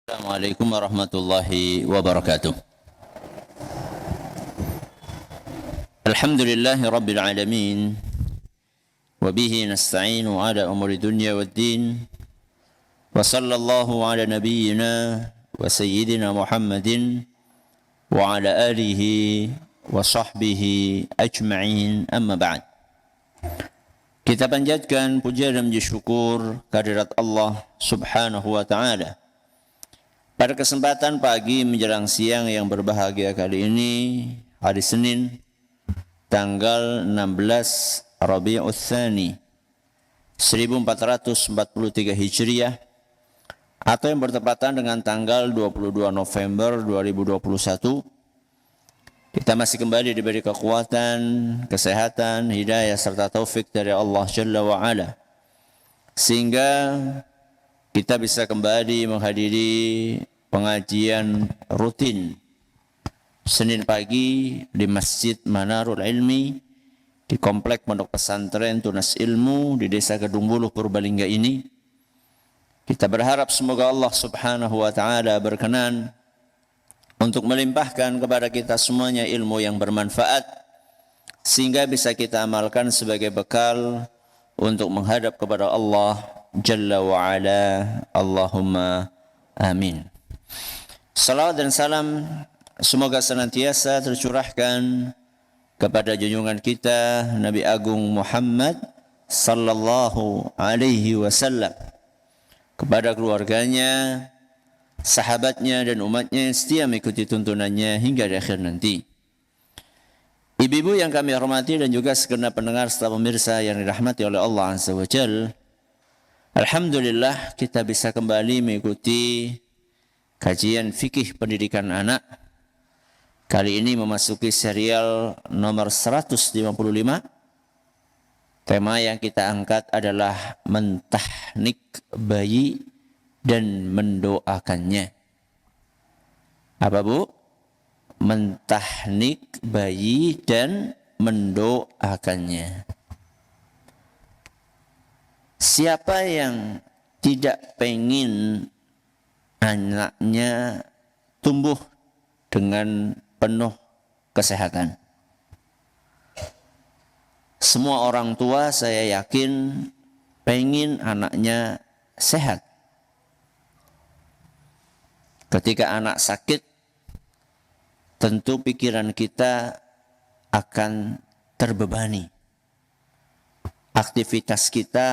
Assalamualaikum warahmatullahi wabarakatuh. Alhamdulillahi rabbil alamin. Wa bihi nasta'inu ala umuri dunya waddin. Wa sallallahu ala nabiyyina wa sayyidina Muhammadin wa ala alihi wa sahbihi ajma'in, amma ba'd. Kita panjatkan puja dan puji syukur kehadirat Allah subhanahu wa ta'ala. Pada kesempatan pagi menjelang siang yang berbahagia kali ini, hari Senin, tanggal 16 Rabiul Tsani 1443 Hijriah, atau yang bertepatan dengan tanggal 22 November 2021, kita masih kembali diberi kekuatan, kesehatan, hidayah serta taufik dari Allah Jalla wa'ala, sehingga kita bisa kembali menghadiri pengajian rutin Senin pagi di Masjid Manarul Ilmi di Komplek Pondok Pesantren Tunas Ilmu di Desa Kedung Buluh, Purbalingga ini. Kita berharap semoga Allah subhanahu wa ta'ala berkenan untuk melimpahkan kepada kita semuanya ilmu yang bermanfaat, sehingga bisa kita amalkan sebagai bekal untuk menghadap kepada Allah Jalla wa'ala. Allahumma amin. Salawat dan salam semoga senantiasa tercurahkan kepada junjungan kita Nabi Agung Muhammad sallallahu alaihi wasallam, kepada keluarganya, sahabatnya dan umatnya yang setia mengikuti tuntunannya hingga di akhir nanti. Ibu-ibu yang kami hormati dan juga segenap pendengar serta pemirsa yang dirahmati oleh Allah Azza wa Jalla, alhamdulillah kita bisa kembali mengikuti kajian fikih pendidikan anak. Kali ini memasuki serial nomor 155. Tema yang kita angkat adalah mentahnik bayi dan mendoakannya. Apa Bu? Mentahnik bayi dan mendoakannya. Siapa yang tidak pengen anaknya tumbuh dengan penuh kesehatan? Semua orang tua saya yakin pengen anaknya sehat. Ketika anak sakit, tentu pikiran kita akan terbebani. Aktivitas kita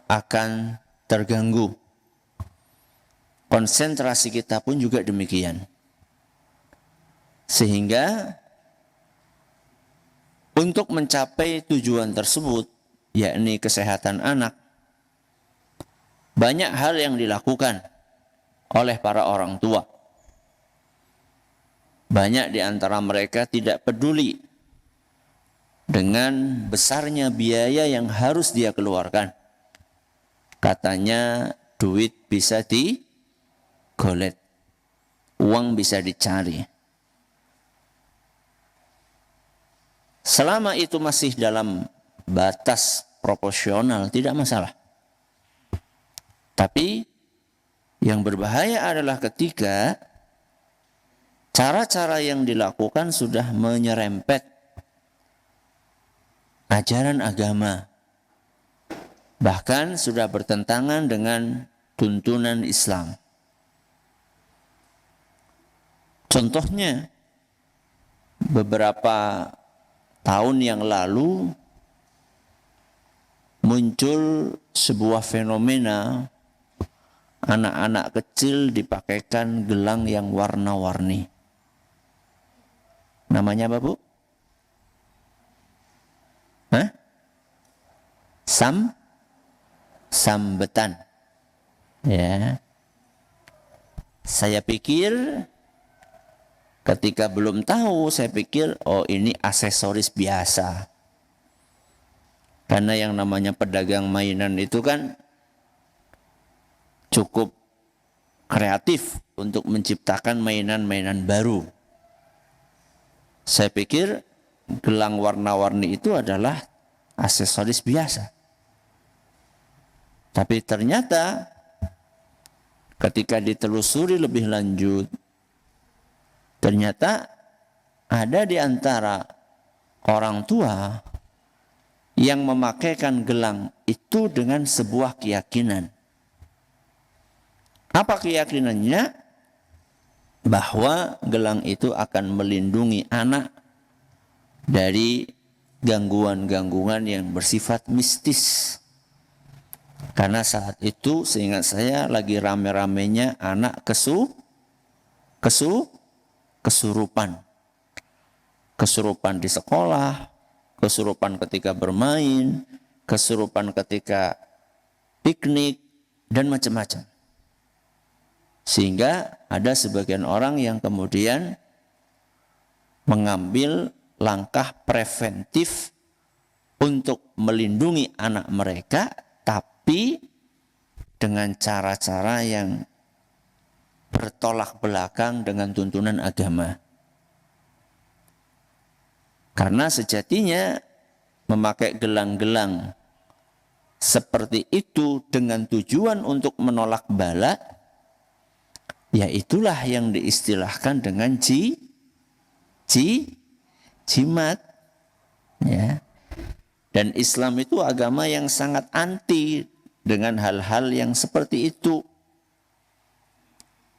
akan terganggu. Konsentrasi kita pun juga demikian. Sehingga untuk mencapai tujuan tersebut, yakni kesehatan anak, banyak hal yang dilakukan oleh para orang tua. Banyak di antara mereka tidak peduli dengan besarnya biaya yang harus dia keluarkan. Katanya duit bisa digolet, uang bisa dicari. Selama itu masih dalam batas proporsional, tidak masalah. Tapi yang berbahaya adalah ketika cara-cara yang dilakukan sudah menyerempet ajaran agama, bahkan sudah bertentangan dengan tuntunan Islam. Contohnya, beberapa tahun yang lalu muncul sebuah fenomena anak-anak kecil dipakaikan gelang yang warna-warni. Namanya apa, Bu? Hah? Sambetan. Ya. Saya pikir ketika belum tahu, saya pikir oh ini aksesoris biasa. Karena yang namanya pedagang mainan itu kan cukup kreatif untuk menciptakan mainan-mainan baru. Saya pikir gelang warna-warni itu adalah aksesoris biasa. Tapi ternyata ketika ditelusuri lebih lanjut, ternyata ada di antara orang tua yang memakaikan gelang itu dengan sebuah keyakinan. Apa keyakinannya? Bahwa gelang itu akan melindungi anak dari gangguan-gangguan yang bersifat mistis. Karena saat itu seingat saya lagi rame-ramenya anak kesurupan. Kesurupan di sekolah, kesurupan ketika bermain, kesurupan ketika piknik, dan macam-macam. Sehingga ada sebagian orang yang kemudian mengambil langkah preventif untuk melindungi anak mereka, tapi dengan cara-cara yang bertolak belakang dengan tuntunan agama. Karena sejatinya memakai gelang-gelang seperti itu dengan tujuan untuk menolak bala, ya itulah yang diistilahkan dengan jimat. Ya. Dan Islam itu agama yang sangat anti dengan hal-hal yang seperti itu.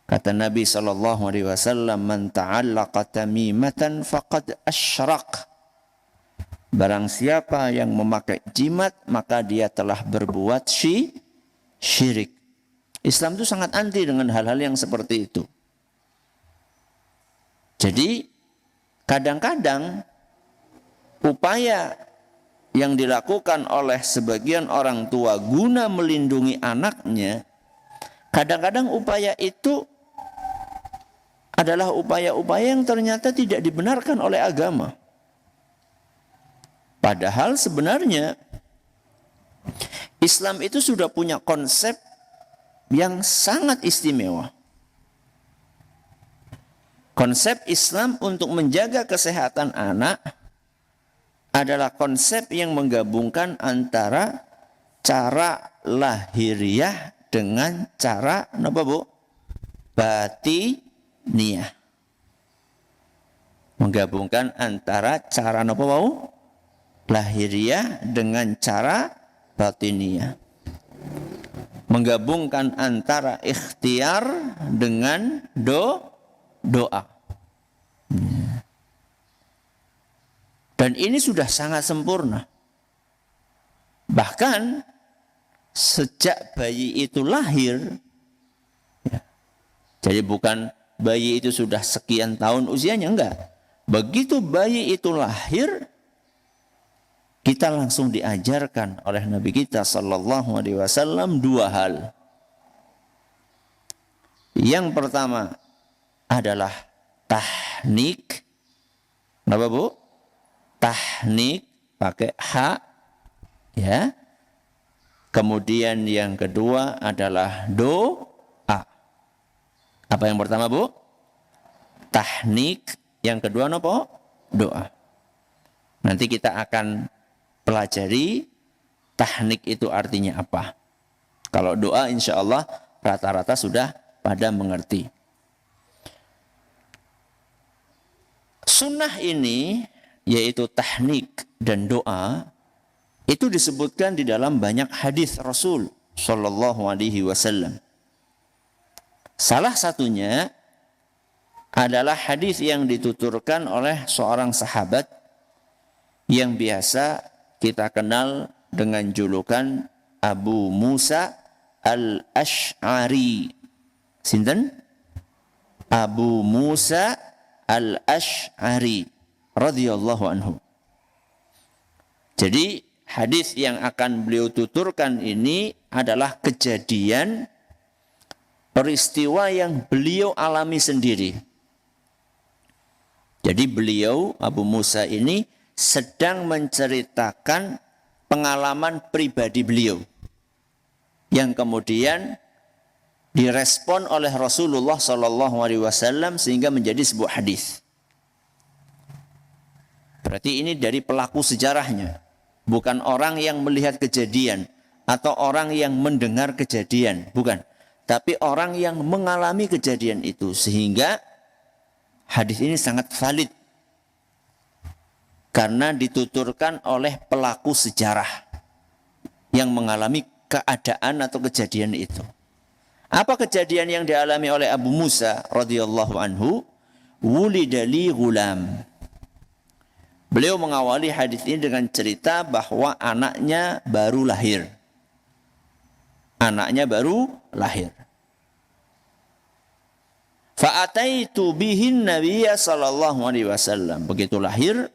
Kata Nabi SAW, "Man ta'allaqa tamimatan faqad asyrak." Barang siapa yang memakai jimat, maka dia telah berbuat syirik. Islam itu sangat anti dengan hal-hal yang seperti itu. Jadi kadang-kadang upaya yang dilakukan oleh sebagian orang tua guna melindungi anaknya, kadang-kadang upaya itu adalah upaya-upaya yang ternyata tidak dibenarkan oleh agama. Padahal sebenarnya Islam itu sudah punya konsep yang sangat istimewa. Konsep Islam untuk menjaga kesehatan anak adalah konsep yang menggabungkan antara cara lahiriah dengan cara apa Bu? Batiniah. Menggabungkan antara cara apa Bu? Lahiriah dengan cara batiniah. Menggabungkan antara ikhtiar dengan doa. Dan ini sudah sangat sempurna. Bahkan sejak bayi itu lahir, ya, jadi bukan bayi itu sudah sekian tahun usianya, enggak. Begitu bayi itu lahir, kita langsung diajarkan oleh Nabi kita sallallahu alaihi wasallam dua hal. Yang pertama adalah tahnik. Kenapa Bu? Tahnik pakai ha, ya. Kemudian yang kedua adalah doa. Apa yang pertama Bu? Tahnik. Yang kedua apa? Doa. Nanti kita akan pelajari tahnik itu artinya apa. Kalau doa insya Allah rata-rata sudah pada mengerti. Sunnah ini yaitu tahnik dan doa itu disebutkan di dalam banyak hadis Rasul sallallahu alaihi wasallam. Salah satunya adalah hadis yang dituturkan oleh seorang sahabat yang biasa kita kenal dengan julukan Abu Musa al-Ash'ari. Sinten? Abu Musa al-Ash'ari radhiyallahu anhu. Jadi hadis yang akan beliau tuturkan ini adalah kejadian peristiwa yang beliau alami sendiri. Jadi beliau Abu Musa ini sedang menceritakan pengalaman pribadi beliau yang kemudian direspon oleh Rasulullah SAW sehingga menjadi sebuah hadis. Berarti ini dari pelaku sejarahnya, bukan orang yang melihat kejadian atau orang yang mendengar kejadian, bukan. tapi orang yang mengalami kejadian itu. Sehingga hadis ini sangat valid karena dituturkan oleh pelaku sejarah yang mengalami keadaan atau kejadian itu. Apa kejadian yang dialami oleh Abu Musa radhiyallahu anhu? Wulida li ghulam. Beliau mengawali hadis ini dengan cerita bahwa anaknya baru lahir. Anaknya baru lahir. Fa'ataitu bihin nabiyya sallallahu alaihi wasallam. Begitu lahir,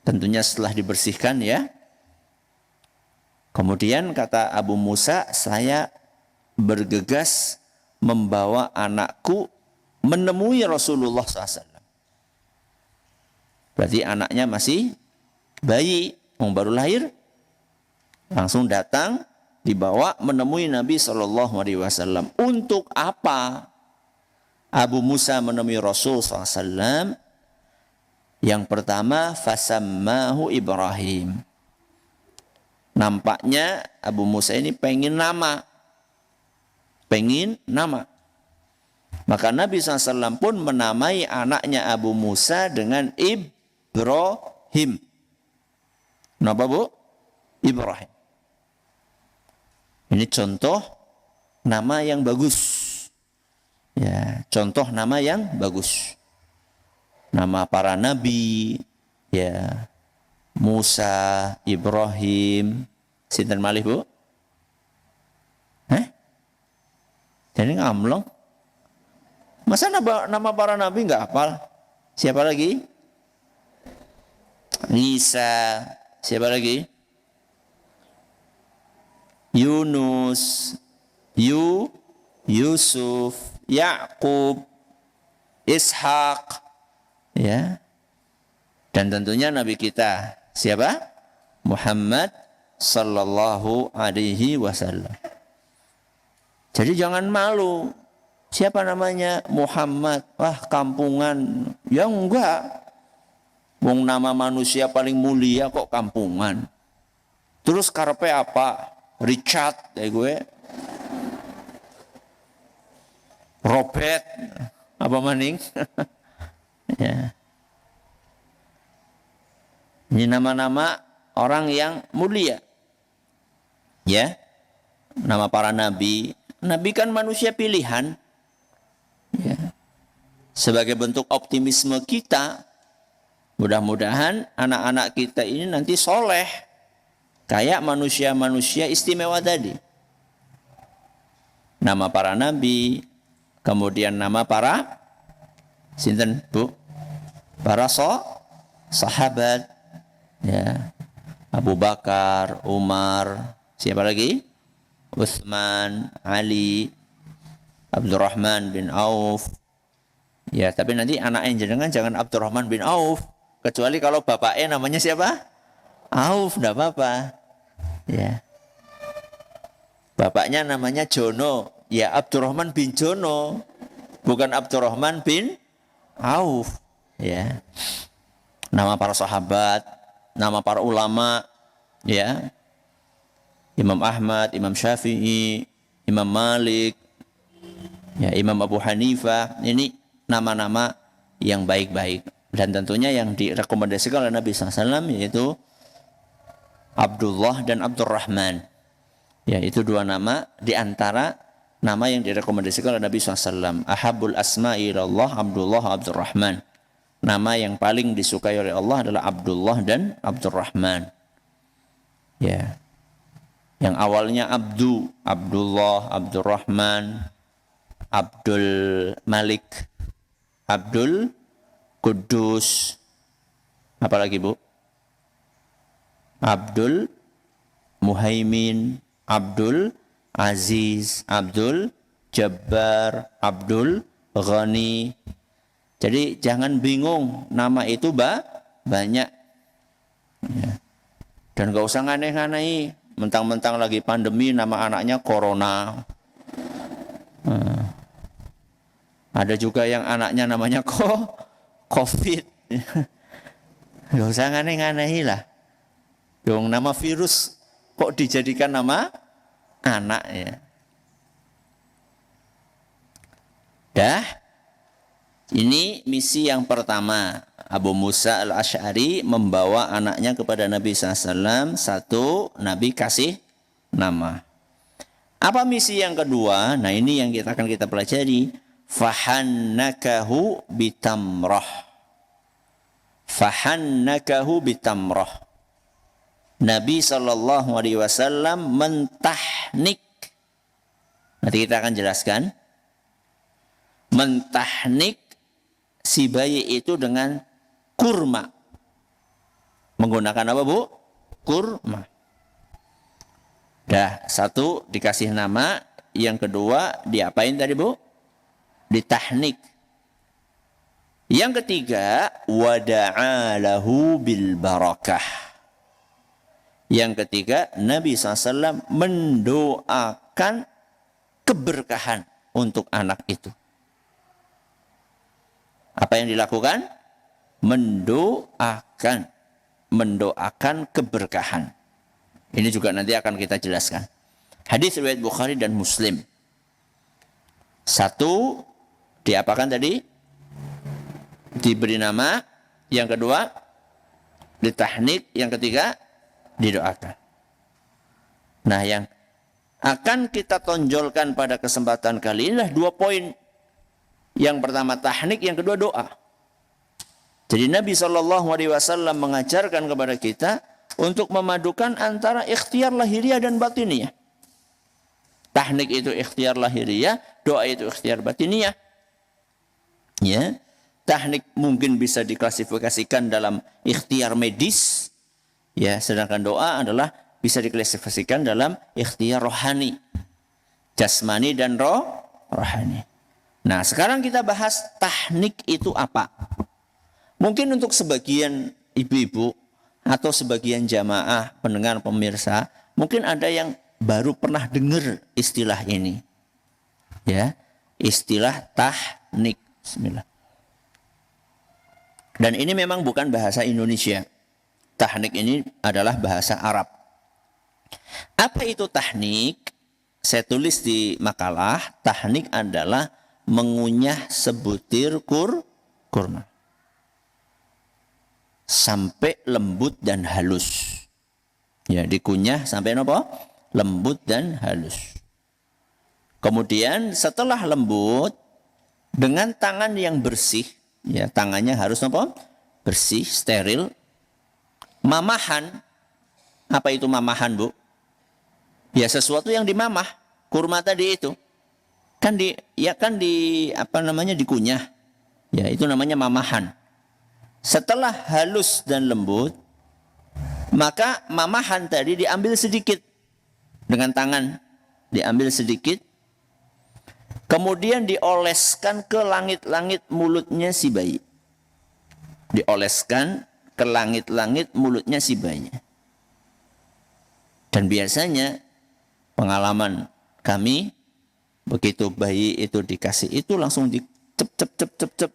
tentunya setelah dibersihkan ya. Kemudian kata Abu Musa, saya bergegas membawa anakku menemui Rasulullah SAW. Berarti anaknya masih bayi, baru lahir, langsung datang, dibawa menemui Nabi SAW. Untuk apa Abu Musa menemui Rasul SAW? Yang pertama, fasammahu Ibrahim. Nampaknya Abu Musa ini pengen nama. Maka Nabi SAW pun menamai anaknya Abu Musa dengan Ibrahim. Kenapa Bu? Ibrahim. Ini contoh nama yang bagus. Ya, contoh nama yang bagus. Nama para nabi, ya, Musa, Ibrahim, sinten malih Bu? Jadi ngamlong. Masa nama para nabi enggak hafal? Siapa lagi? Isa. Siapa lagi? Yunus, Yusuf, Yakub, Ishak, ya. Dan tentunya nabi kita siapa? Muhammad sallallahu alaihi wasallam. Jadi jangan malu. Siapa namanya? Muhammad. Wah, kampungan. Ya enggak. Wong nama manusia paling mulia kok kampungan. Terus karepe apa? Richard, ya gue. Robert, apa maning? Ya. Ini nama-nama orang yang mulia. Ya. Nama para nabi. Nabi kan manusia pilihan. Ya. Sebagai bentuk optimisme kita, mudah-mudahan anak-anak kita ini nanti soleh. Kayak manusia-manusia istimewa tadi. Nama para nabi, kemudian nama para sinten Bu? Para sahabat. Ya. Abu Bakar, Umar, siapa lagi? Utsman, Ali, Abdurrahman bin Auf. Ya, tapi nanti anaknya jenengan jangan Abdurrahman bin Auf. Kecuali kalau bapaknya namanya siapa? Auf, enggak apa-apa. Ya. Bapaknya namanya Jono. Ya, Abdurrahman bin Jono. Bukan Abdurrahman bin Auf. Ya. Nama para sahabat, nama para ulama, ya. Imam Ahmad, Imam Syafi'i, Imam Malik, ya, Imam Abu Hanifah. Ini nama-nama yang baik-baik. Dan tentunya yang direkomendasikan oleh Nabi SAW yaitu Abdullah dan Abdurrahman. Ya, itu dua nama di antara nama yang direkomendasikan oleh Nabi SAW. Ahabul asma'i ilallah Abdullah Abdurrahman. Nama yang paling disukai oleh Allah adalah Abdullah dan Abdurrahman. Ya. Yang awalnya Abdu, Abdullah, Abdurrahman, Abdul Malik, Abdul Kudus. Apa lagi Bu? Abdul Muhaimin, Abdul Aziz, Abdul Jabbar, Abdul Ghani. Jadi jangan bingung, nama itu banyak. Ya. Dan gak usah aneh-aneh. Mentang-mentang lagi pandemi nama anaknya Corona. Ada juga yang anaknya namanya COVID. Gak usah aneh-aneh lah. Dong nama virus kok dijadikan nama anak ya. Dah, ini misi yang pertama. Abu Musa al-Asy'ari membawa anaknya kepada Nabi SAW. Satu, Nabi kasih nama. Apa misi yang kedua? Nah ini yang akan kita pelajari. Fahannakahu bitamrah. Fahannakahu bitamrah. Nabi SAW mentahnik. Nanti kita akan jelaskan. Mentahnik si bayi itu dengan kurma. Menggunakan apa, Bu? Kurma. Dah, satu dikasih nama, yang kedua diapain tadi, Bu? Ditahnik. Yang ketiga, wada'a lahu bil barakah. Yang ketiga, Nabi SAW mendoakan keberkahan untuk anak itu. Apa yang dilakukan? Mendoakan keberkahan. Ini juga nanti akan kita jelaskan. Hadis riwayat Bukhari dan Muslim. Satu, diapakan tadi? Diberi nama. Yang kedua, ditahnik. Yang ketiga, didoakan. Nah, yang akan kita tonjolkan pada kesempatan kali ini adalah 2 poin. Yang pertama tahnik, yang kedua doa. Jadi Nabi SAW mengajarkan kepada kita untuk memadukan antara ikhtiar lahiriah dan batiniah. Tahnik itu ikhtiar lahiriah, doa itu ikhtiar batiniah. Ya, tahnik mungkin bisa diklasifikasikan dalam ikhtiar medis, ya, sedangkan doa adalah bisa diklasifikasikan dalam ikhtiar rohani, jasmani dan rohani. Nah, sekarang kita bahas tahnik itu apa. Mungkin untuk sebagian ibu-ibu atau sebagian jamaah pendengar pemirsa, mungkin ada yang baru pernah dengar istilah ini. Ya, istilah tahnik. Bismillah. Dan ini memang bukan bahasa Indonesia. Tahnik ini adalah bahasa Arab. Apa itu tahnik? Saya tulis di makalah, tahnik adalah mengunyah sebutir kurma sampai lembut dan halus. Ya, dikunyah sampai apa? Lembut dan halus. Kemudian setelah lembut, dengan tangan yang bersih, ya, tangannya harus apa? Bersih, steril. Mamahan. Apa itu mamahan, Bu? Ya, sesuatu yang dimamah. Kurma tadi itu kan dikunyah. Ya, itu namanya mamahan. Setelah halus dan lembut, maka mamahan tadi diambil sedikit dengan tangan, diambil sedikit, kemudian dioleskan ke langit-langit mulutnya si bayi. Dioleskan ke langit-langit mulutnya si bayi. Dan biasanya pengalaman kami, begitu bayi itu dikasih itu langsung cep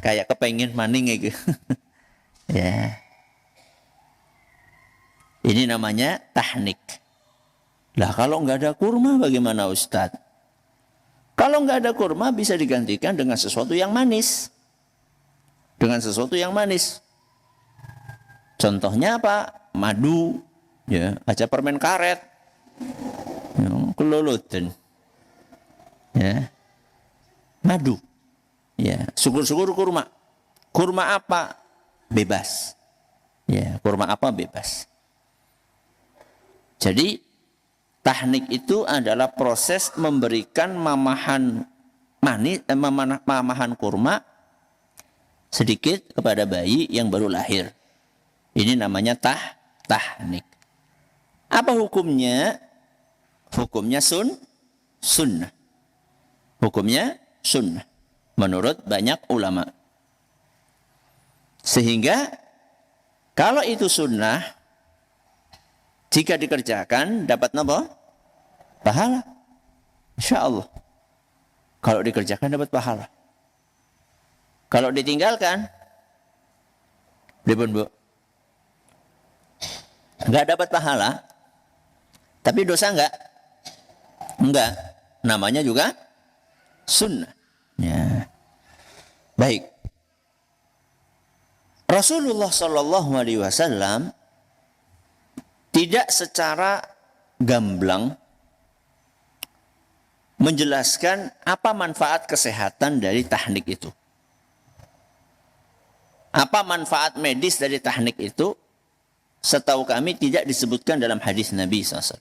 kayak kepengen maning gitu. Ya. Ini namanya tahnik. Lah kalau nggak ada kurma bagaimana Ustadz? Kalau nggak ada kurma bisa digantikan dengan sesuatu yang manis. Dengan sesuatu yang manis. Contohnya apa? Madu, ya, aja permen karet. Ya, kelulutan. Ya. Madu. Ya, syukur-syukur kurma. Kurma apa? Bebas. Ya, kurma apa? Bebas. Jadi tahnik itu adalah proses memberikan mamahan manis, mamahan kurma sedikit kepada bayi yang baru lahir. Ini namanya tahnik. Apa hukumnya? Hukumnya sunnah. Hukumnya sunnah menurut banyak ulama. Sehingga kalau itu sunnah, jika dikerjakan dapat apa? Pahala. Insya Allah. Kalau dikerjakan dapat pahala. Kalau ditinggalkan, Bu, enggak dapat pahala, tapi dosa enggak? Enggak. Namanya juga sunnah. Ya. Baik. Rasulullah Shallallahu Alaihi Wasallam tidak secara gamblang menjelaskan apa manfaat kesehatan dari tahnik itu. Apa manfaat medis dari tahnik itu? Setahu kami tidak disebutkan dalam hadis Nabi SAW.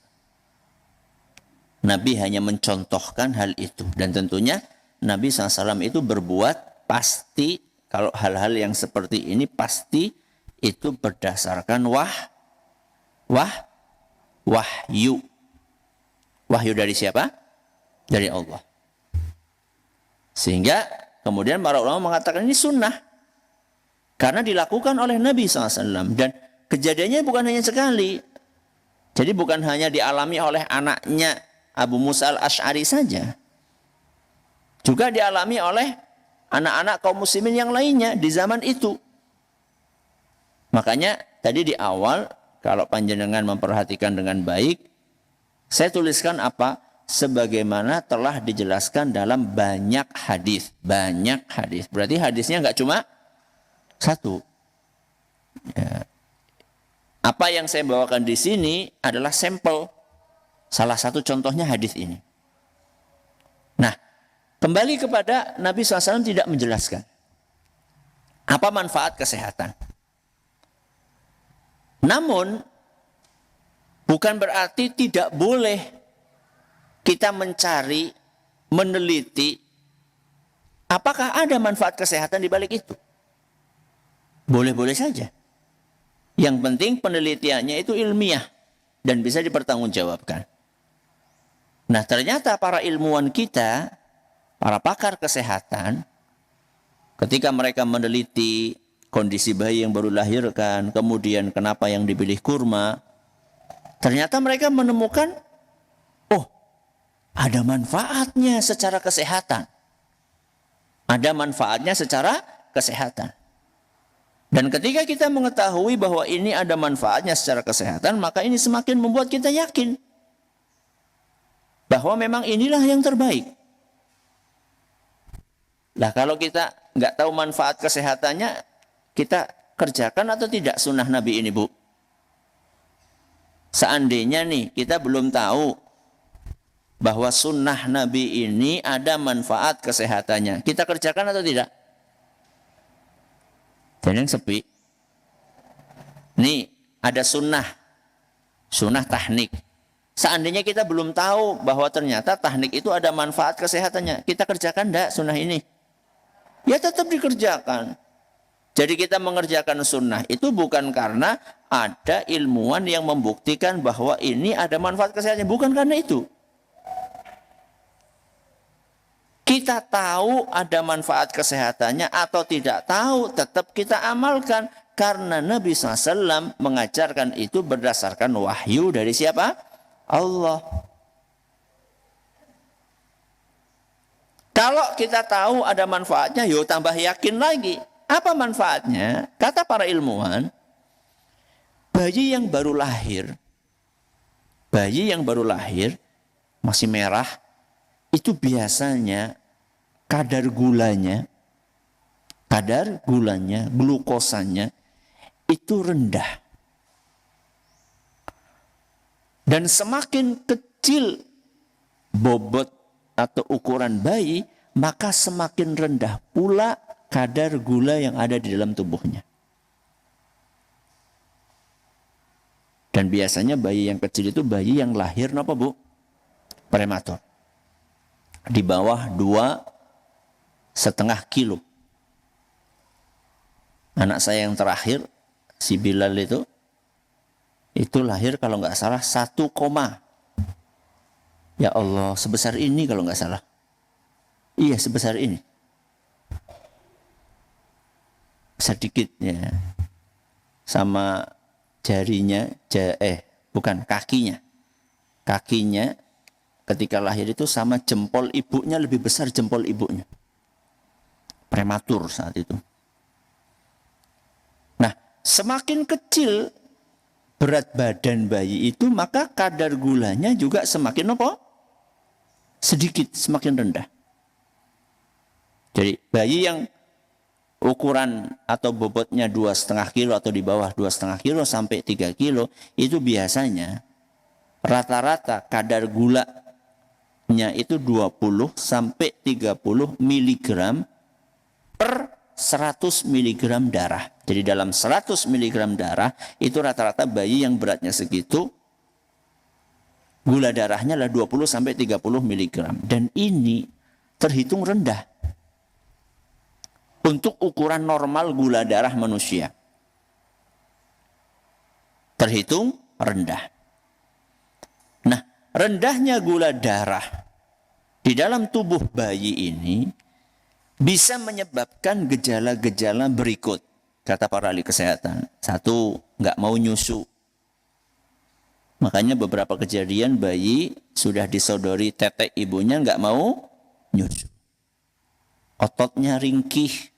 Nabi hanya mencontohkan hal itu. Dan tentunya Nabi SAW itu berbuat pasti, kalau hal-hal yang seperti ini pasti itu berdasarkan wahyu. Wahyu dari siapa? Dari Allah. Sehingga kemudian para ulama mengatakan ini sunnah. Karena dilakukan oleh Nabi SAW. Dan kejadiannya bukan hanya sekali. Jadi bukan hanya dialami oleh anaknya Abu Musa al-Ash'ari saja. Juga dialami oleh anak-anak kaum muslimin yang lainnya di zaman itu. Makanya tadi di awal, kalau panjenengan memperhatikan dengan baik, saya tuliskan apa? Sebagaimana telah dijelaskan dalam banyak hadis. Banyak hadis. Berarti hadisnya nggak cuma satu. Ya. Apa yang saya bawakan di sini adalah sampel. Salah satu contohnya hadis ini. Nah, kembali kepada Nabi SAW tidak menjelaskan apa manfaat kesehatan. Namun, bukan berarti tidak boleh kita mencari, meneliti, apakah ada manfaat kesehatan di balik itu. Boleh-boleh saja. Yang penting penelitiannya itu ilmiah dan bisa dipertanggungjawabkan. Nah, ternyata para ilmuwan kita, para pakar kesehatan, ketika mereka meneliti kondisi bayi yang baru lahirkan, kemudian kenapa yang dipilih kurma, ternyata mereka menemukan, oh, ada manfaatnya secara kesehatan. Ada manfaatnya secara kesehatan. Dan ketika kita mengetahui bahwa ini ada manfaatnya secara kesehatan, maka ini semakin membuat kita yakin bahwa memang inilah yang terbaik. Nah, kalau kita nggak tahu manfaat kesehatannya, kita kerjakan atau tidak sunnah Nabi ini, Bu? Seandainya nih kita belum tahu bahwa sunnah Nabi ini ada manfaat kesehatannya, kita kerjakan atau tidak? Dan yang sepi. Nih, ada sunnah tahnik. Seandainya kita belum tahu bahwa ternyata tahnik itu ada manfaat kesehatannya, kita kerjakan enggak sunnah ini? Ya tetap dikerjakan. Jadi kita mengerjakan sunnah itu bukan karena ada ilmuwan yang membuktikan bahwa ini ada manfaat kesehatannya. Bukan karena itu. Kita tahu ada manfaat kesehatannya atau tidak tahu, tetap kita amalkan. Karena Nabi SAW mengajarkan itu berdasarkan wahyu dari siapa? Allah. Kalau kita tahu ada manfaatnya, yuk tambah yakin lagi. Apa manfaatnya? Kata para ilmuwan, bayi yang baru lahir, masih merah, itu biasanya kadar gulanya, glukosanya itu rendah. Dan semakin kecil bobot atau ukuran bayi, maka semakin rendah pula kadar gula yang ada di dalam tubuhnya. Dan biasanya bayi yang kecil itu bayi yang lahir apa, Bu? Prematur. Di bawah 2,5 kilo. Anak saya yang terakhir, si Bilal itu lahir kalau nggak salah 1, ya Allah, sebesar ini kalau nggak salah. Iya, sebesar ini. Sedikitnya. Sama jarinya, kakinya. Kakinya ketika lahir itu sama jempol ibunya, lebih besar jempol ibunya. Prematur saat itu. Nah, semakin kecil berat badan bayi itu, maka kadar gulanya juga semakin apa? Sedikit, semakin rendah. Jadi bayi yang ukuran atau bobotnya 2,5 kilo atau di bawah 2,5 kilo sampai 3 kilo itu biasanya rata-rata kadar gulanya itu 20 sampai 30 miligram per 100 miligram darah. Jadi dalam 100 miligram darah itu rata-rata bayi yang beratnya segitu gula darahnya adalah 20 sampai 30 miligram. Dan ini terhitung rendah untuk ukuran normal gula darah manusia. Terhitung rendah. Nah, rendahnya gula darah di dalam tubuh bayi ini bisa menyebabkan gejala-gejala berikut. Kata para ahli kesehatan. 1, nggak mau nyusu. Makanya beberapa kejadian bayi sudah disodori tetek ibunya nggak mau nyusu. Ototnya ringkih.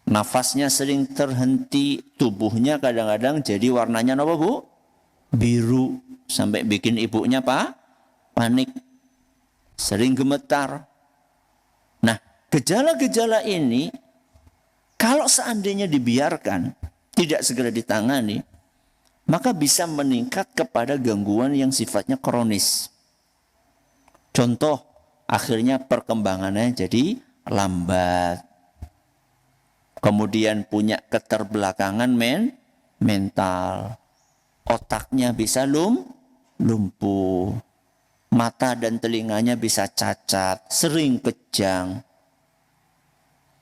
Nafasnya sering terhenti. Tubuhnya kadang-kadang jadi warnanya apa bu? Biru. Sampai bikin ibunya panik. Sering gemetar. Nah, gejala-gejala ini kalau seandainya dibiarkan, tidak segera ditangani, maka bisa meningkat kepada gangguan yang sifatnya kronis. Contoh, akhirnya perkembangannya jadi lambat. Kemudian punya keterbelakangan mental. Otaknya bisa lumpuh. Mata dan telinganya bisa cacat, sering kejang.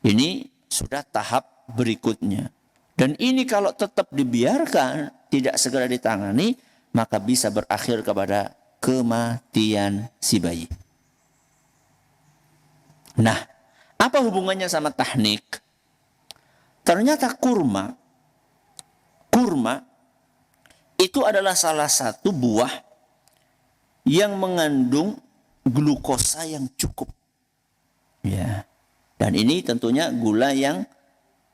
Ini sudah tahap berikutnya. Dan ini kalau tetap dibiarkan, tidak segera ditangani, maka bisa berakhir kepada kematian si bayi. Nah, apa hubungannya sama tahnik? Ternyata kurma itu adalah salah satu buah yang mengandung glukosa yang cukup. Ya. Dan ini tentunya gula yang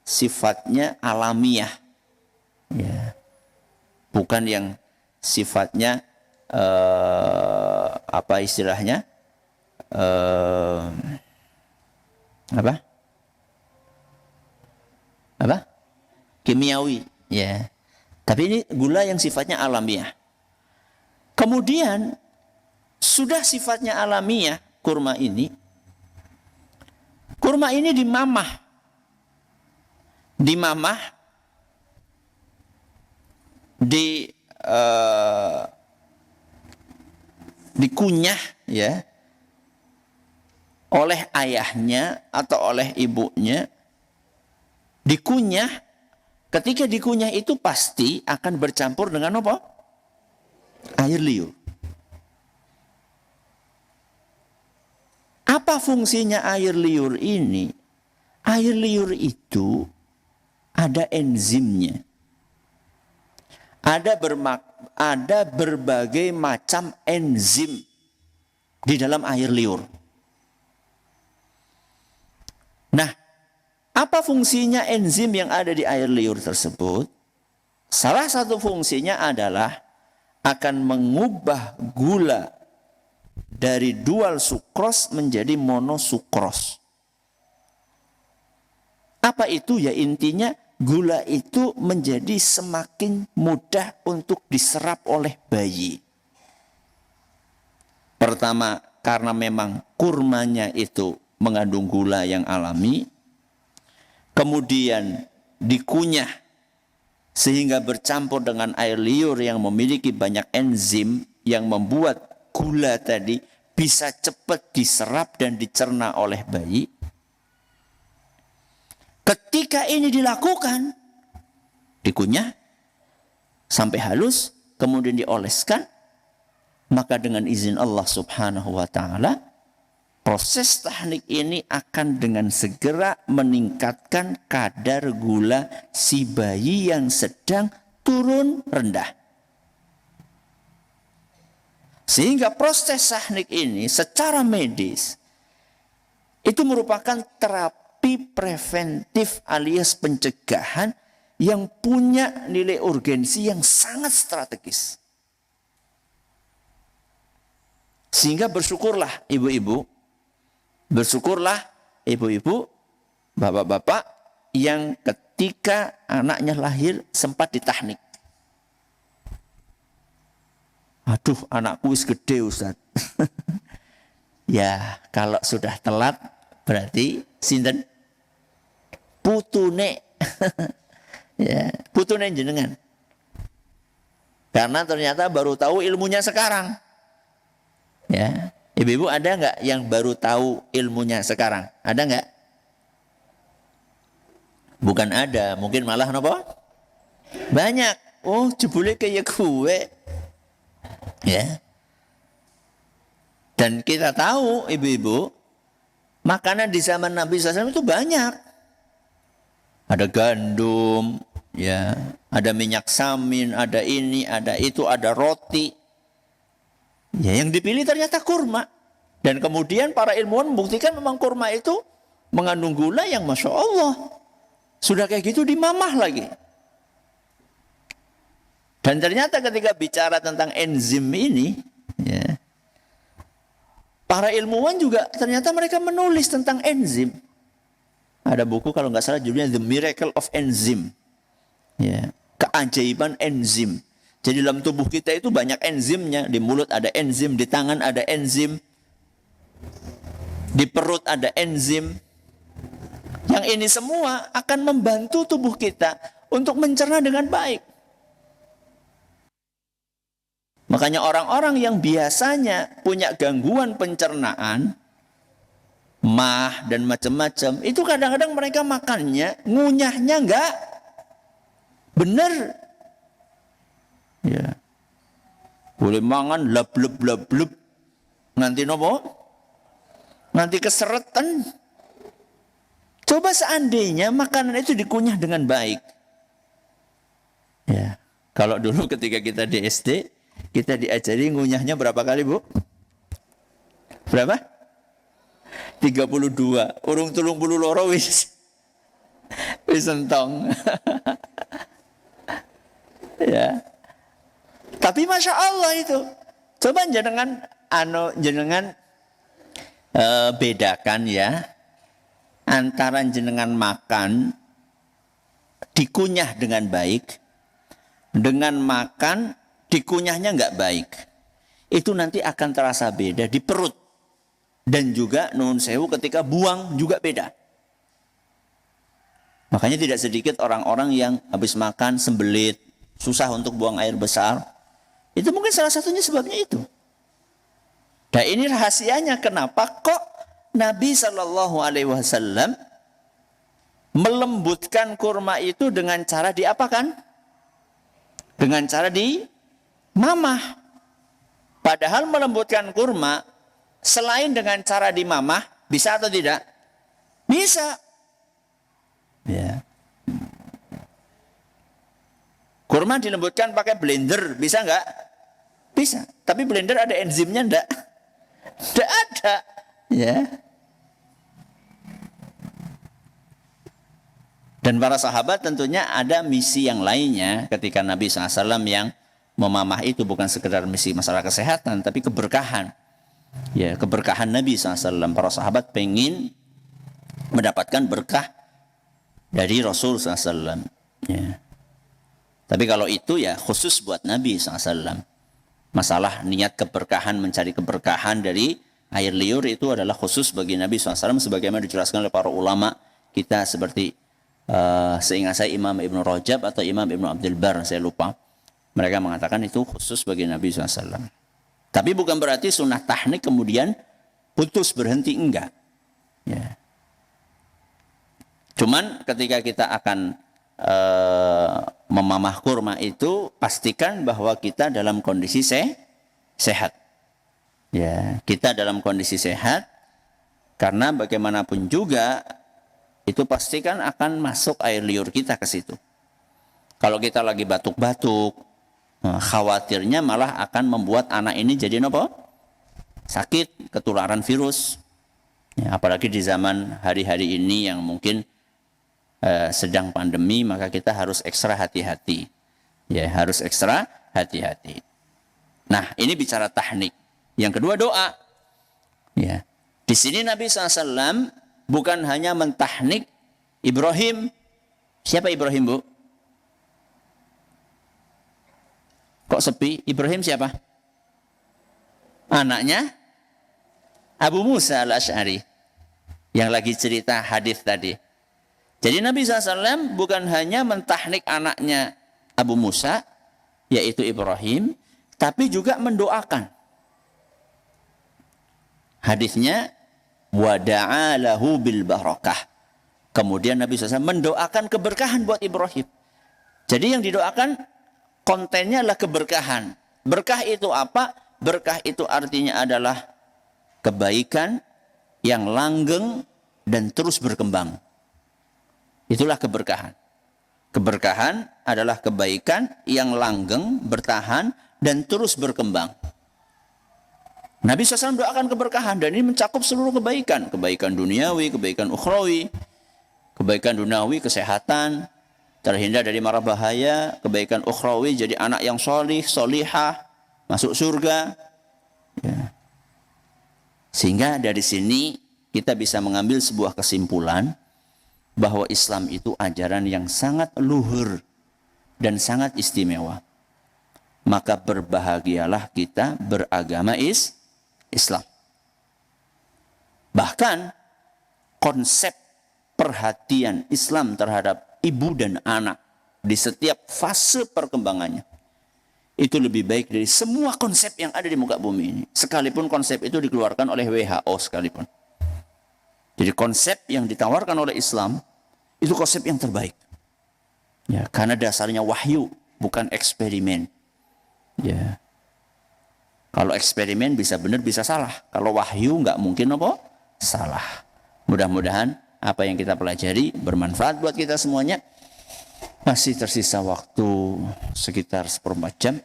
sifatnya alamiah. Ya. Bukan yang sifatnya apa istilahnya? Apa? Kimiawi, ya. Tapi ini gula yang sifatnya alamiah. Kemudian sudah sifatnya alamiah kurma ini. Kurma ini dimamah, dikunyah ya oleh ayahnya atau oleh ibunya. Dikunyah, ketika dikunyah itu pasti akan bercampur dengan apa? Air liur. Apa fungsinya air liur ini? Air liur itu ada enzimnya. Ada berbagai macam enzim di dalam air liur. Nah, apa fungsinya enzim yang ada di air liur tersebut? Salah satu fungsinya adalah akan mengubah gula dari dual sukros menjadi monosukros. Apa itu? Ya intinya gula itu menjadi semakin mudah untuk diserap oleh bayi. Pertama, karena memang kurmanya itu mengandung gula yang alami. Kemudian dikunyah sehingga bercampur dengan air liur yang memiliki banyak enzim yang membuat gula tadi bisa cepat diserap dan dicerna oleh bayi. Ketika ini dilakukan, dikunyah sampai halus, kemudian dioleskan, maka dengan izin Allah Subhanahu wa ta'ala, proses tahnik ini akan dengan segera meningkatkan kadar gula si bayi yang sedang turun rendah. Sehingga proses tahnik ini secara medis itu merupakan terapi preventif alias pencegahan yang punya nilai urgensi yang sangat strategis. Sehingga bersyukurlah ibu-ibu, bersyukurlah ibu-ibu, bapak-bapak yang ketika anaknya lahir sempat ditahnik. Aduh, anakku wis gede Ustaz. Ya, kalau sudah telat berarti sinten? Putune. Ya, putune jenengan. Karena ternyata baru tahu ilmunya sekarang. Ya, ibu-ibu ada nggak yang baru tahu ilmunya sekarang? Ada nggak? Bukan ada, mungkin malah apa? Banyak. Oh, jebule kayak gue. Ya. Dan kita tahu ibu-ibu, makanan di zaman Nabi SAW itu banyak. Ada gandum, ya, ada minyak samin, ada ini, ada itu, ada roti. Ya, yang dipilih ternyata kurma. Dan kemudian para ilmuwan membuktikan memang kurma itu mengandung gula yang Masya Allah. Sudah kayak gitu dimamah lagi. Dan ternyata ketika bicara tentang enzim ini, ya, para ilmuwan juga ternyata mereka menulis tentang enzim. Ada buku kalau nggak salah judulnya The Miracle of Enzyme. Ya, keajaiban enzim. Jadi dalam tubuh kita itu banyak enzimnya. Di mulut ada enzim, di tangan ada enzim, di perut ada enzim. Yang ini semua akan membantu tubuh kita untuk mencerna dengan baik. Makanya orang-orang yang biasanya punya gangguan pencernaan, mah dan macam-macam, itu kadang-kadang mereka makannya, ngunyahnya enggak benar. Ya. Boleh mangan lab-lab, nganti nopo? Nganti keseretan. Coba seandainya makanan itu dikunyah dengan baik. Ya. Kalau dulu ketika kita di SD, kita diajari ngunyahnya berapa kali, Bu? Berapa? 32. Urung 32 wis. Wis entong. Ya. Tapi Masya Allah itu. Coba jenengan bedakan ya antara jenengan makan dikunyah dengan baik dengan makan dikunyahnya nggak baik. Itu nanti akan terasa beda di perut. Dan juga nun sewu ketika buang juga beda. Makanya tidak sedikit orang-orang yang habis makan sembelit, susah untuk buang air besar. Itu mungkin salah satunya sebabnya itu. Dan ini rahasianya kenapa kok Nabi SAW melembutkan kurma itu dengan cara diapakan? Dengan cara mamah. Padahal melembutkan kurma selain dengan cara dimamah, bisa atau tidak? Bisa. Ya. Kurma dilembutkan pakai blender, bisa enggak? Bisa. Tapi blender ada enzimnya enggak? Enggak ada. Ya. Dan para sahabat tentunya ada misi yang lainnya ketika Nabi SAW yang memamah itu bukan sekedar misi masalah kesehatan, tapi keberkahan. Ya, keberkahan Nabi SAW. Para sahabat pengen mendapatkan berkah dari Rasul SAW. Ya. Tapi kalau itu ya khusus buat Nabi SAW. Masalah niat keberkahan, mencari keberkahan dari air liur itu adalah khusus bagi Nabi SAW. Sebagaimana dijelaskan oleh para ulama kita seperti seingat saya Imam Ibn Rajab atau Imam Ibn Abdul Bar, saya lupa. Mereka mengatakan itu khusus bagi Nabi SAW. Tapi bukan berarti sunnah tahnik kemudian putus berhenti, enggak. Ya. Cuman ketika kita akan memamah kurma itu, pastikan bahwa kita dalam kondisi sehat. Ya, kita dalam kondisi sehat, karena bagaimanapun juga itu pastikan akan masuk air liur kita ke situ. Kalau kita lagi batuk-batuk, khawatirnya malah akan membuat anak ini jadi apa? Sakit, ketularan virus. Ya, apalagi di zaman hari-hari ini yang mungkin sedang pandemi, maka kita harus ekstra hati-hati. Ya, harus ekstra hati-hati. Nah, ini bicara tahnik. Yang kedua doa. Ya, di sini Nabi SAW bukan hanya mentahnik Ibrahim. Siapa Ibrahim, Bu? Kok sepi? Ibrahim siapa? Anaknya Abu Musa al-Asy'ari yang lagi cerita hadis tadi. Jadi Nabi SAW bukan hanya mentahnik anaknya Abu Musa, yaitu Ibrahim, tapi juga mendoakan. Hadisnya wada'a lahu bil barakah. Kemudian Nabi SAW mendoakan keberkahan buat Ibrahim. Jadi yang didoakan kontennya adalah keberkahan. Berkah itu apa? Berkah itu artinya adalah kebaikan yang langgeng dan terus berkembang. Itulah keberkahan. Keberkahan adalah kebaikan yang langgeng, bertahan, dan terus berkembang. Nabi SAW doakan keberkahan dan ini mencakup seluruh kebaikan. Kebaikan duniawi, kebaikan ukhrawi, kebaikan duniawi, kesehatan, terhindar dari mara bahaya, kebaikan ukhrawi, jadi anak yang solih, solihah, masuk surga. Ya. Sehingga dari sini kita bisa mengambil sebuah kesimpulan bahwa Islam itu ajaran yang sangat luhur dan sangat istimewa. Maka berbahagialah kita beragama Islam. Bahkan konsep perhatian Islam terhadap ibu dan anak di setiap fase perkembangannya itu lebih baik dari semua konsep yang ada di muka bumi ini. Sekalipun konsep itu dikeluarkan oleh WHO sekalipun. Jadi konsep yang ditawarkan oleh Islam itu konsep yang terbaik. Ya, karena dasarnya wahyu, bukan eksperimen. Ya. Kalau eksperimen bisa benar bisa salah. Kalau wahyu nggak mungkin apa? Salah. Mudah-mudahan apa yang kita pelajari bermanfaat buat kita semuanya. Masih tersisa waktu sekitar 1/4 jam.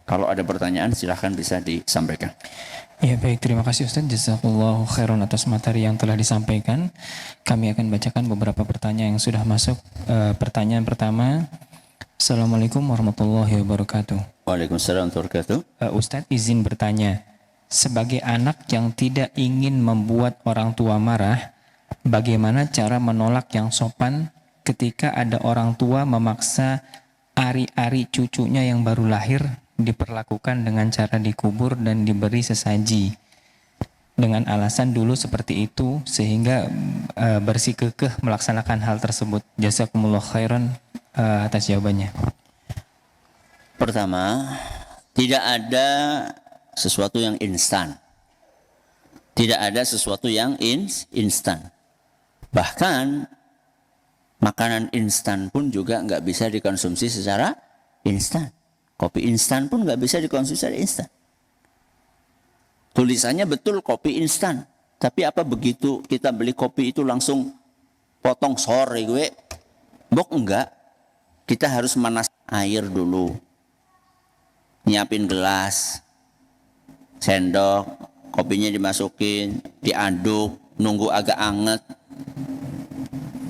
Kalau ada pertanyaan silahkan bisa disampaikan. Ya baik, terima kasih Ustaz. Jazakallahu khairan atas materi yang telah disampaikan. Kami akan bacakan beberapa pertanyaan yang sudah masuk. Pertanyaan pertama. Assalamualaikum warahmatullahi wabarakatuh. Waalaikumsalam warahmatullahi wabarakatuh. Ustaz izin bertanya. Sebagai anak yang tidak ingin membuat orang tua marah, bagaimana cara menolak yang sopan ketika ada orang tua memaksa ari-ari cucunya yang baru lahir diperlakukan dengan cara dikubur dan diberi sesaji dengan alasan dulu seperti itu sehingga bersikukuh melaksanakan hal tersebut. Jazakumullah khairan atas jawabannya. Pertama, tidak ada sesuatu yang instan. Tidak ada sesuatu yang instan. Bahkan makanan instan pun juga nggak bisa dikonsumsi secara instan. Kopi instan pun nggak bisa dikonsumsi secara instan. Tulisannya betul kopi instan. Tapi apa begitu kita beli kopi itu langsung potong sore gue? Bok enggak. Kita harus manas air dulu. Nyiapin gelas. Sendok. Kopinya dimasukin. Diaduk. Nunggu agak anget.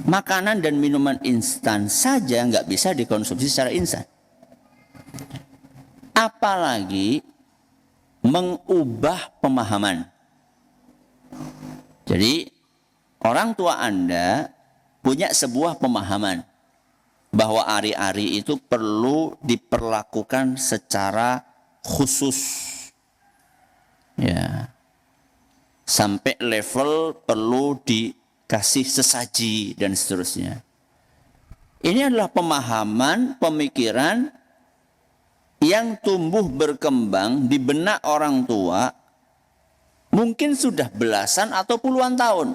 Makanan dan minuman instan saja nggak bisa dikonsumsi secara instan. Apalagi mengubah pemahaman. Jadi orang tua Anda punya sebuah pemahaman bahwa ari-ari itu perlu diperlakukan secara khusus. Ya. Sampai level perlu kasih sesaji dan seterusnya. Ini adalah pemahaman, pemikiran yang tumbuh berkembang di benak orang tua mungkin sudah belasan atau puluhan tahun.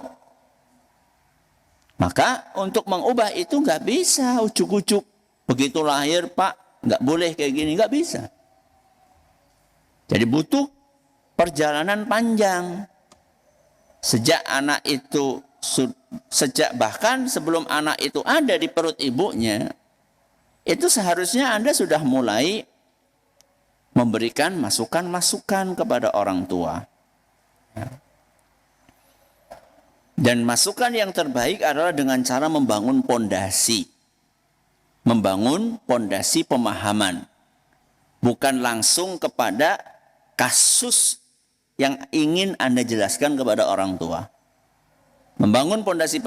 Maka untuk mengubah itu nggak bisa ujuk-ujuk. Begitu lahir Pak, nggak boleh kayak gini, nggak bisa. Jadi butuh perjalanan panjang. Sejak anak itu bahkan sebelum anak itu ada di perut ibunya, itu seharusnya Anda sudah mulai memberikan masukan-masukan kepada orang tua. Dan masukan yang terbaik adalah dengan cara membangun pondasi. Membangun pondasi pemahaman. Bukan langsung kepada kasus yang ingin Anda jelaskan kepada orang tua. Membangun pondasi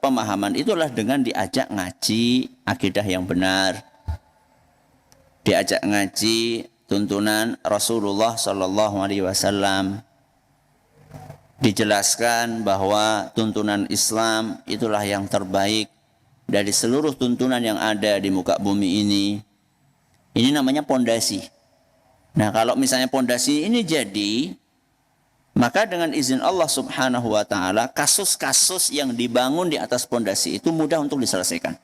pemahaman itulah dengan diajak ngaji akidah yang benar. Diajak ngaji tuntunan Rasulullah sallallahu alaihi wasallam. Dijelaskan bahwa tuntunan Islam itulah yang terbaik dari seluruh tuntunan yang ada di muka bumi ini. Ini namanya pondasi. Nah, kalau misalnya pondasi ini jadi, maka dengan izin Allah Subhanahu wa taala, kasus-kasus yang dibangun di atas pondasi itu mudah untuk diselesaikan.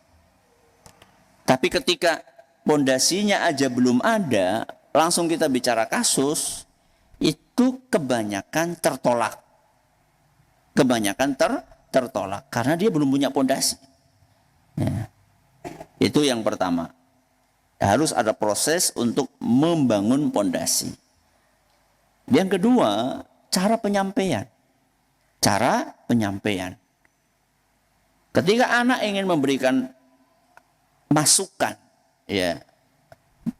Tapi ketika pondasinya aja belum ada, langsung kita bicara kasus, itu kebanyakan tertolak. Kebanyakan tertolak karena dia belum punya pondasi. Ya. Itu yang pertama. Harus ada proses untuk membangun pondasi. Yang kedua, cara penyampaian. Cara penyampaian. Ketika anak ingin memberikan masukan, ya,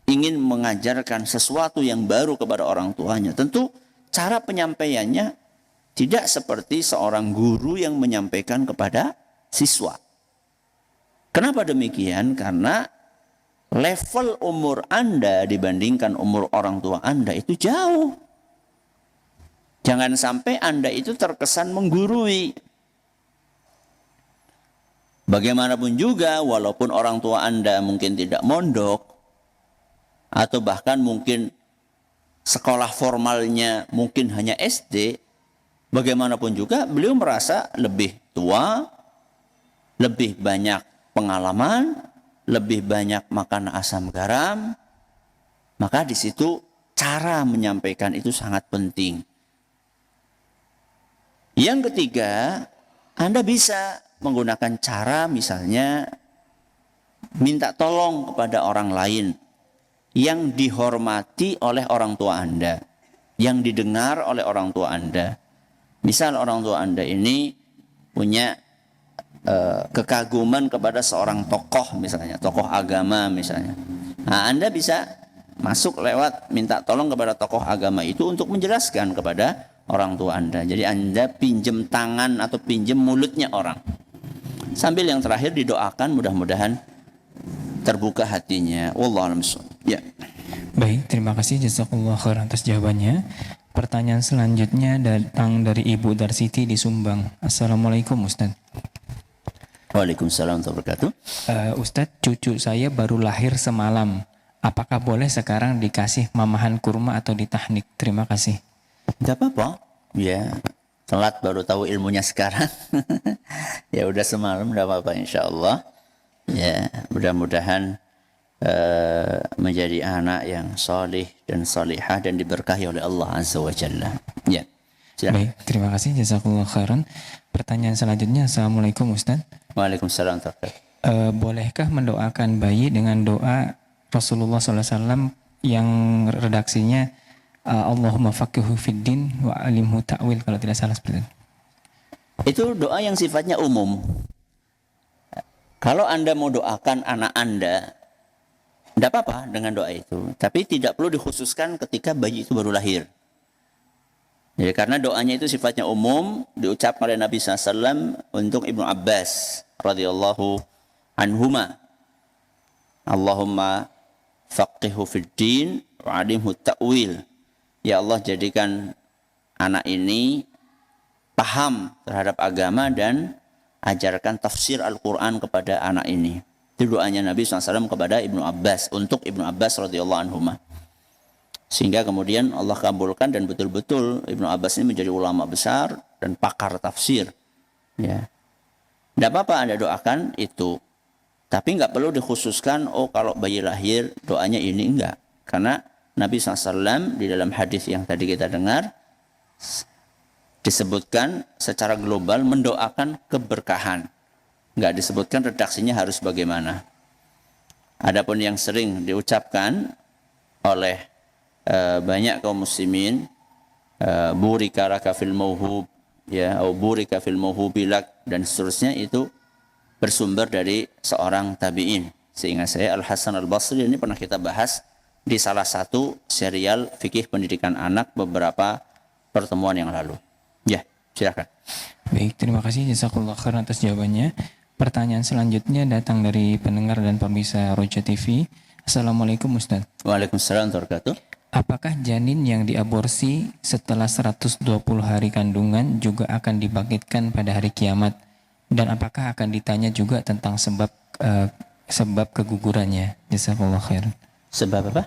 ingin mengajarkan sesuatu yang baru kepada orang tuanya, tentu cara penyampaiannya tidak seperti seorang guru yang menyampaikan kepada siswa. Kenapa demikian? Karena level umur Anda dibandingkan umur orang tua Anda itu jauh. Jangan sampai Anda itu terkesan menggurui. Bagaimanapun juga, walaupun orang tua Anda mungkin tidak mondok, atau bahkan mungkin sekolah formalnya mungkin hanya SD, bagaimanapun juga beliau merasa lebih tua, lebih banyak pengalaman, lebih banyak makan asam garam, maka di situ cara menyampaikan itu sangat penting. Yang ketiga, Anda bisa menggunakan cara misalnya minta tolong kepada orang lain yang dihormati oleh orang tua Anda, yang didengar oleh orang tua Anda. Misal orang tua Anda ini punya kekaguman kepada seorang tokoh misalnya, tokoh agama misalnya. Nah, Anda bisa masuk lewat minta tolong kepada tokoh agama itu untuk menjelaskan kepada orang tua Anda. Jadi Anda pinjem tangan atau pinjem mulutnya orang. Sambil yang terakhir didoakan mudah-mudahan terbuka hatinya. Wallahu a'lam. Ya. Baik, terima kasih jazakallah khairan atas jawabannya. Pertanyaan selanjutnya datang dari Ibu Darsiti di Sumbang. Assalamualaikum Ustaz. Waalaikumsalam warahmatullahi wabarakatuh. Ustadz, cucu saya baru lahir semalam. Apakah boleh sekarang dikasih mamahan kurma atau ditahnik? Terima kasih. Tidak apa-apa. Ya, telat baru tahu ilmunya sekarang. Ya udah semalam, tidak apa-apa insyaAllah. Ya, mudah-mudahan menjadi anak yang salih dan salihah dan diberkahi oleh Allah Azza wa Jalla. Ya. Silakan. Baik, terima kasih jazakallah khairan. Pertanyaan selanjutnya, Assalamualaikum Ustaz. Waalaikumsalam warahmatullahi wabarakatuh. Bolehkah mendoakan bayi dengan doa Rasulullah SAW yang redaksinya Allahumma faqihu fiddin wa alimhu ta'wil, kalau tidak salah seperti itu? Itu doa yang sifatnya umum. Kalau Anda mau doakan anak Anda, tidak apa-apa dengan doa itu. Tapi tidak perlu dikhususkan ketika bayi itu baru lahir. Ya, karena doanya itu sifatnya umum, diucapkan oleh Nabi SAW untuk Ibnu Abbas radhiyallahu anhuma. Allahumma faqihu fiddin wa alimhu ta'wil. Ya Allah, jadikan anak ini paham terhadap agama dan ajarkan tafsir Al-Quran kepada anak ini. Itu doanya Nabi SAW kepada Ibnu Abbas, untuk Ibnu Abbas radhiyallahu anhuma. Sehingga kemudian Allah kabulkan dan betul-betul Ibnu Abbas ini menjadi ulama besar dan pakar tafsir. Ya. Tidak apa-apa Anda doakan itu. Tapi nggak perlu dikhususkan, oh kalau bayi lahir doanya ini, enggak. Karena Nabi SAW di dalam hadis yang tadi kita dengar disebutkan secara global mendoakan keberkahan. Nggak disebutkan redaksinya harus bagaimana. Adapun yang sering diucapkan oleh banyak kaum muslimin, burika laka fil mauhub, ya, atau burika fil mauhubilak dan seterusnya, itu bersumber dari seorang tabi'in. Seingat saya Al-Hasan Al-Basri ini pernah kita bahas di salah satu serial fikih pendidikan anak beberapa pertemuan yang lalu. Ya, silakan. Baik, terima kasih jazakallah khairan atas jawabannya. Pertanyaan selanjutnya datang dari pendengar dan pemirsa Roja TV. Assalamualaikum Ustaz. Waalaikumsalam warahmatullahi wabarakatuh. Apakah janin yang diaborsi setelah 120 hari kandungan juga akan dibangkitkan pada hari kiamat? Dan apakah akan ditanya juga tentang sebab kegugurannya? Jazakallah khairan. Sebab apa?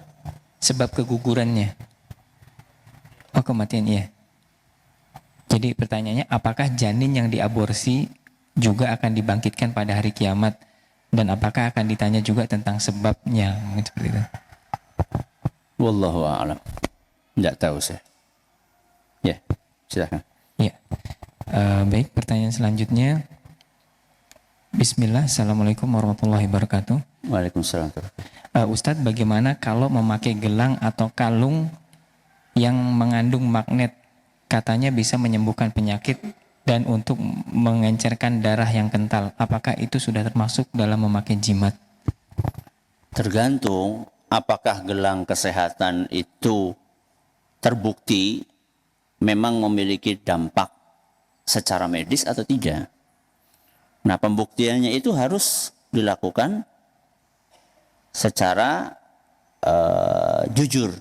Sebab kegugurannya. Oh, kematian, iya. Jadi pertanyaannya, apakah janin yang diaborsi juga akan dibangkitkan pada hari kiamat? Dan apakah akan ditanya juga tentang sebabnya? Mungkin seperti itu. Wallahu a'lam. Tidak tahu saya. Ya, silakan. Ya. Baik, pertanyaan selanjutnya. Bismillah, Assalamualaikum warahmatullahi wabarakatuh. Waalaikumsalam. Ustadz, bagaimana kalau memakai gelang atau kalung yang mengandung magnet? Katanya bisa menyembuhkan penyakit dan untuk mengencerkan darah yang kental. Apakah itu sudah termasuk dalam memakai jimat? Tergantung apakah gelang kesehatan itu terbukti memang memiliki dampak secara medis atau tidak. Nah, pembuktiannya itu harus dilakukan secara jujur,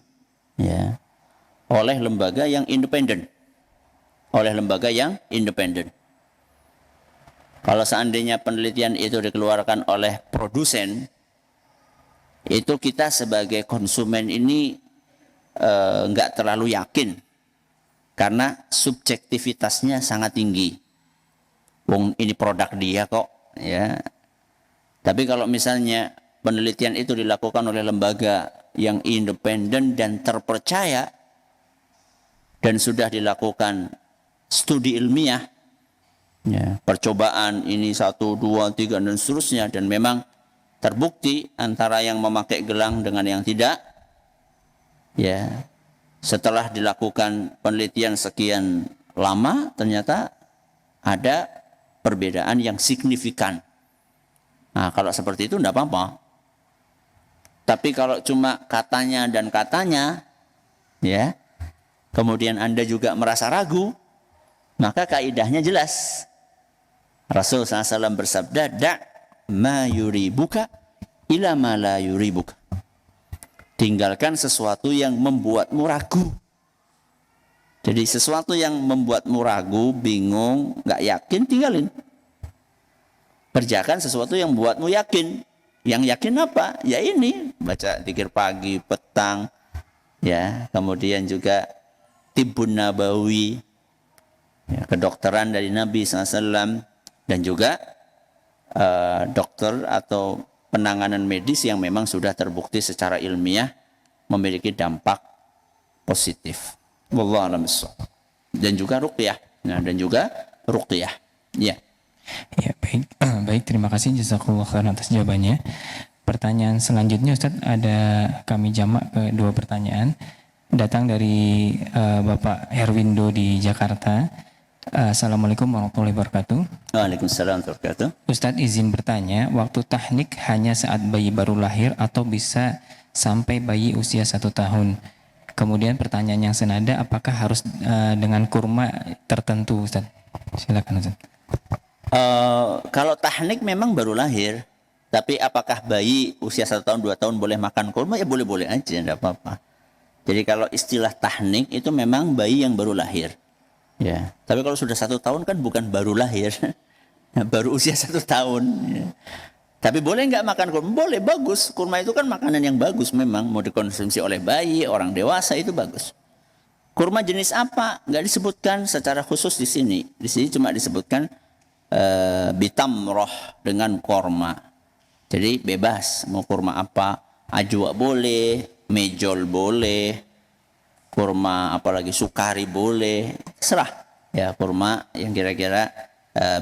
ya, oleh lembaga yang independen. Kalau seandainya penelitian itu dikeluarkan oleh produsen, itu kita sebagai konsumen ini nggak terlalu yakin karena subjektivitasnya sangat tinggi. Wong ini produk dia kok, ya. Tapi kalau misalnya penelitian itu dilakukan oleh lembaga yang independen dan terpercaya dan sudah dilakukan studi ilmiah, ya, percobaan ini 1, 2, 3 dan seterusnya, dan memang terbukti antara yang memakai gelang dengan yang tidak, ya, setelah dilakukan penelitian sekian lama ternyata ada perbedaan yang signifikan. Nah, kalau seperti itu tidak apa-apa. Tapi kalau cuma katanya dan katanya, ya, kemudian Anda juga merasa ragu, maka kaidahnya jelas. Rasul SAW bersabda, "Da' ma yuribuka ila ma la yuribuka." Tinggalkan sesuatu yang membuatmu ragu. Jadi sesuatu yang membuatmu ragu, bingung, nggak yakin, tinggalin. Kerjakan sesuatu yang membuatmu yakin. Yang yakin apa? Ya ini, baca dzikir pagi, petang, ya, kemudian juga tibbun nabawi, ya, kedokteran dari Nabi SAW, dan juga dokter atau penanganan medis yang memang sudah terbukti secara ilmiah memiliki dampak positif. Wallahu a'lam bishawab. Dan juga ruqyah. Nah, dan juga ruqyah. Ya. Ya, baik. Baik, terima kasih jazakallahu khairan atas jawabannya. Pertanyaan selanjutnya Ustaz, ada kami jamak ke 2 pertanyaan. Datang dari Bapak Herwindo di Jakarta. Assalamualaikum warahmatullahi wabarakatuh. Waalaikumsalam warahmatullahi wabarakatuh. Ustaz izin bertanya, waktu tahnik hanya saat bayi baru lahir atau bisa sampai bayi usia 1 tahun? Kemudian pertanyaan yang senada, apakah harus dengan kurma tertentu, Ustaz? Silakan, Ustaz. Kalau tahnik memang baru lahir, tapi apakah bayi usia 1 tahun, 2 tahun boleh makan kurma? Ya boleh-boleh aja, tidak apa-apa. Jadi kalau istilah tahnik itu memang bayi yang baru lahir. Ya. Tapi kalau sudah 1 tahun kan bukan baru lahir, baru usia 1 tahun. Ya. Tapi boleh nggak makan kurma? Boleh, bagus. Kurma itu kan makanan yang bagus memang. Mau dikonsumsi oleh bayi, orang dewasa itu bagus. Kurma jenis apa? Nggak disebutkan secara khusus di sini. Di sini cuma disebutkan bitamroh dengan korma. Jadi bebas. Mau kurma apa? Ajwa boleh, mejol boleh, kurma apalagi sukari boleh. Serah. Ya, kurma yang kira-kira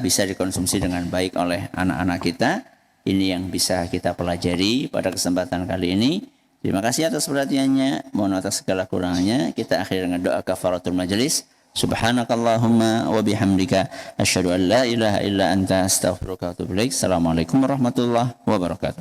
bisa dikonsumsi dengan baik oleh anak-anak kita. Ini yang bisa kita pelajari pada kesempatan kali ini. Terima kasih atas perhatiannya. Mohon atas segala kurangannya. Kita akhiri dengan doa kafaratul majelis. Subhanakallahumma wa bihamdika asyhadu an la ilaha illa anta astaghfiruka wa atubu ilaik. Assalamualaikum warahmatullahi wabarakatuh.